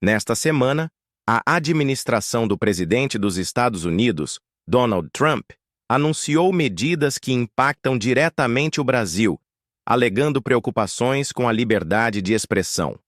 Nesta semana, a administração do presidente dos Estados Unidos, Donald Trump, anunciou medidas que impactam diretamente o Brasil, alegando preocupações com a liberdade de expressão.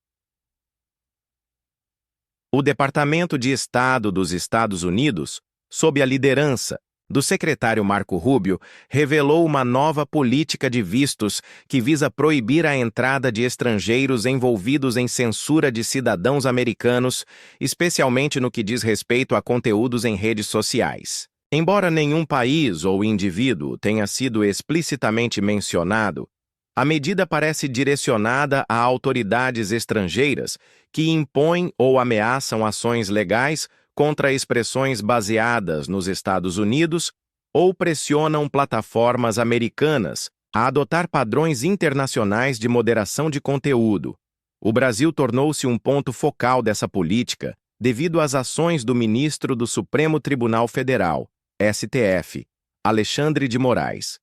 O Departamento de Estado dos Estados Unidos, sob a liderança do secretário Marco Rubio, revelou uma nova política de vistos que visa proibir a entrada de estrangeiros envolvidos em censura de cidadãos americanos, especialmente no que diz respeito a conteúdos em redes sociais. Embora nenhum país ou indivíduo tenha sido explicitamente mencionado, a medida parece direcionada a autoridades estrangeiras que impõem ou ameaçam ações legais contra expressões baseadas nos Estados Unidos ou pressionam plataformas americanas a adotar padrões internacionais de moderação de conteúdo. O Brasil tornou-se um ponto focal dessa política devido às ações do ministro do Supremo Tribunal Federal, STF, Alexandre de Moraes.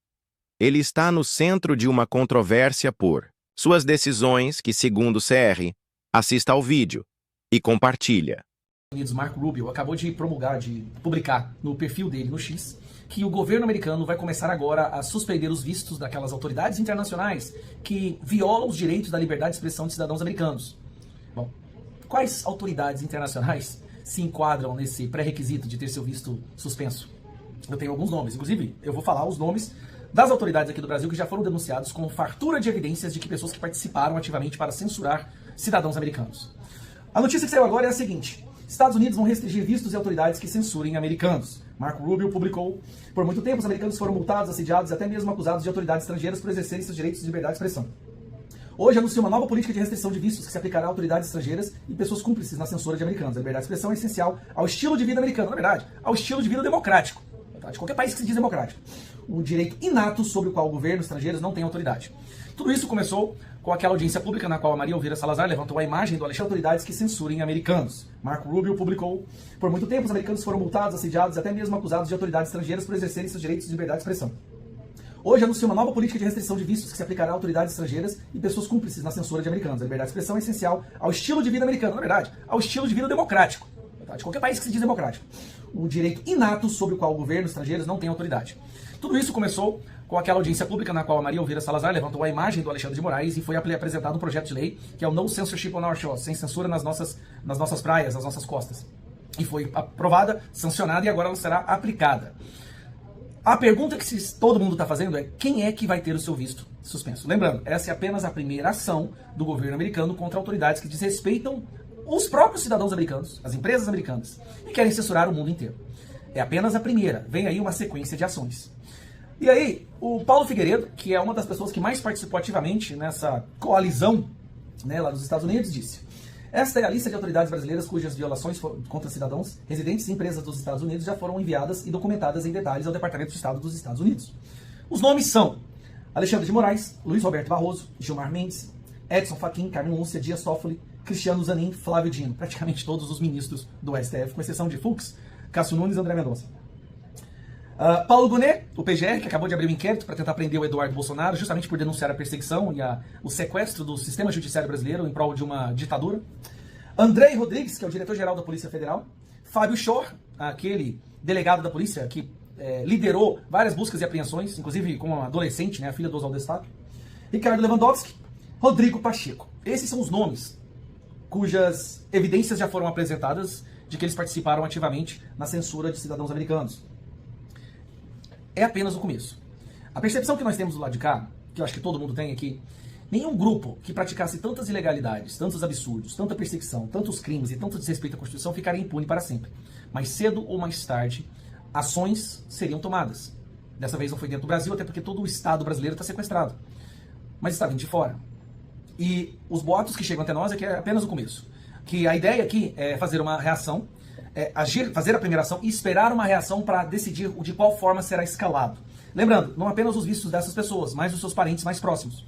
Ele está no centro de uma controvérsia por suas decisões que, segundo o CR, assista ao vídeo e compartilha. Marco Rubio acabou de publicar no perfil dele no X que o governo americano vai começar agora a suspender os vistos daquelas autoridades internacionais que violam os direitos da liberdade de expressão de cidadãos americanos. Bom, quais autoridades internacionais se enquadram nesse pré-requisito de ter seu visto suspenso? Eu tenho alguns nomes, inclusive eu vou falar os nomes das autoridades aqui do Brasil que já foram denunciados com fartura de evidências de que pessoas que participaram ativamente para censurar cidadãos americanos. A notícia que saiu agora é a seguinte: Estados Unidos vão restringir vistos e autoridades que censurem americanos. Marco Rubio publicou: por muito tempo os americanos foram multados, assediados e até mesmo acusados de autoridades estrangeiras por exercerem seus direitos de liberdade de expressão. Hoje anuncia uma nova política de restrição de vistos que se aplicará a autoridades estrangeiras e pessoas cúmplices na censura de americanos. A liberdade de expressão é essencial ao estilo de vida americano, na verdade, ao estilo de vida democrático, de qualquer país que se diz democrático. Um direito inato sobre o qual governos estrangeiros não têm autoridade. Tudo isso começou com aquela audiência pública na qual a Maria Elvira Salazar levantou a imagem do Alexandre autoridades que censurem americanos. Marco Rubio publicou: por muito tempo os americanos foram multados, assediados e até mesmo acusados de autoridades estrangeiras por exercerem seus direitos de liberdade de expressão. Hoje anuncia uma nova política de restrição de vistos que se aplicará a autoridades estrangeiras e pessoas cúmplices na censura de americanos. A liberdade de expressão é essencial ao estilo de vida americano, na verdade, ao estilo de vida democrático, de qualquer país que se diz democrático. Um direito inato sobre o qual governos estrangeiros não têm autoridade. Tudo isso começou com aquela audiência pública na qual a Maria Elvira Salazar levantou a imagem do Alexandre de Moraes e foi apresentado um projeto de lei que é o No Censorship on Our Shores, sem censura nas nossas praias, nas nossas costas. E foi aprovada, sancionada e agora ela será aplicada. A pergunta que todo mundo está fazendo é: quem é que vai ter o seu visto suspenso? Lembrando, essa é apenas a primeira ação do governo americano contra autoridades que desrespeitam os próprios cidadãos americanos, as empresas americanas, e querem censurar o mundo inteiro. É apenas a primeira, vem aí uma sequência de ações. E aí, o Paulo Figueiredo, que é uma das pessoas que mais participou ativamente nessa coalizão, lá dos Estados Unidos, disse: esta é a lista de autoridades brasileiras cujas violações contra cidadãos residentes e empresas dos Estados Unidos já foram enviadas e documentadas em detalhes ao Departamento de Estado dos Estados Unidos. Os nomes são Alexandre de Moraes, Luiz Roberto Barroso, Gilmar Mendes, Edson Fachin, Carmen Lúcia, Dias Toffoli, Cristiano Zanin, Flávio Dino, praticamente todos os ministros do STF, com exceção de Fux, Cássio Nunes e André Mendonça. Paulo Gonet, o PGR, que acabou de abrir um inquérito para tentar prender o Eduardo Bolsonaro, justamente por denunciar a perseguição e o sequestro do sistema judiciário brasileiro em prol de uma ditadura. Andrei Rodrigues, que é o diretor-geral da Polícia Federal. Fábio Schor, aquele delegado da polícia que liderou várias buscas e apreensões, inclusive com uma adolescente, a filha do Oswaldo Eustáquio. Ricardo Lewandowski, Rodrigo Pacheco. Esses são os nomes cujas evidências já foram apresentadas de que eles participaram ativamente na censura de cidadãos americanos. É apenas o começo. A percepção que nós temos do lado de cá, que eu acho que todo mundo tem aqui, nenhum grupo que praticasse tantas ilegalidades, tantos absurdos, tanta perseguição, tantos crimes e tanto desrespeito à Constituição ficaria impune para sempre. Mais cedo ou mais tarde, ações seriam tomadas. Dessa vez não foi dentro do Brasil, até porque todo o Estado brasileiro está sequestrado. Mas está vindo de fora. E os boatos que chegam até nós é que é apenas o começo. Que a ideia aqui é fazer uma reação, fazer a primeira ação e esperar uma reação para decidir de qual forma será escalado. Lembrando, não apenas os vistos dessas pessoas, mas os seus parentes mais próximos.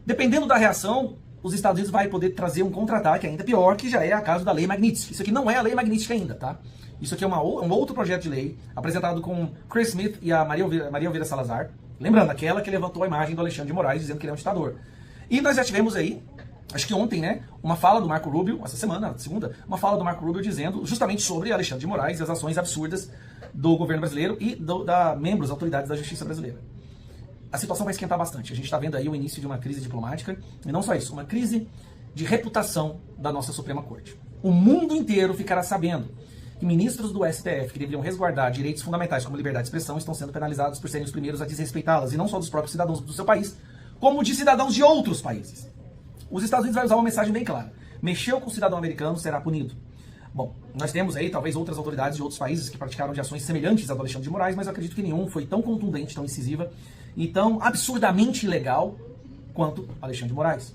Dependendo da reação, os Estados Unidos vai poder trazer um contra-ataque ainda pior, que já é a caso da Lei Magnitsky. Isso aqui não é a Lei Magnitsky ainda, tá? Isso aqui é um outro projeto de lei apresentado com Chris Smith e a Maria Elvira Salazar. Lembrando, aquela que levantou a imagem do Alexandre de Moraes dizendo que ele é um ditador. E nós já tivemos aí acho que ontem, né, uma fala do Marco Rubio, essa semana, segunda, uma fala do Marco Rubio dizendo justamente sobre Alexandre de Moraes e as ações absurdas do governo brasileiro e da membros, autoridades da justiça brasileira. A situação vai esquentar bastante. A gente está vendo aí o início de uma crise diplomática, e não só isso, uma crise de reputação da nossa Suprema Corte. O mundo inteiro ficará sabendo que ministros do STF, que deveriam resguardar direitos fundamentais como liberdade de expressão, estão sendo penalizados por serem os primeiros a desrespeitá-las, e não só dos próprios cidadãos do seu país, como de cidadãos de outros países. Os Estados Unidos vai usar uma mensagem bem clara. Mexeu com o cidadão americano, será punido. Bom, nós temos aí talvez outras autoridades de outros países que praticaram de ações semelhantes à do Alexandre de Moraes, mas eu acredito que nenhum foi tão contundente, tão incisiva e tão absurdamente ilegal quanto Alexandre de Moraes.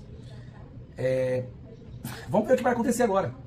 Vamos ver o que vai acontecer agora.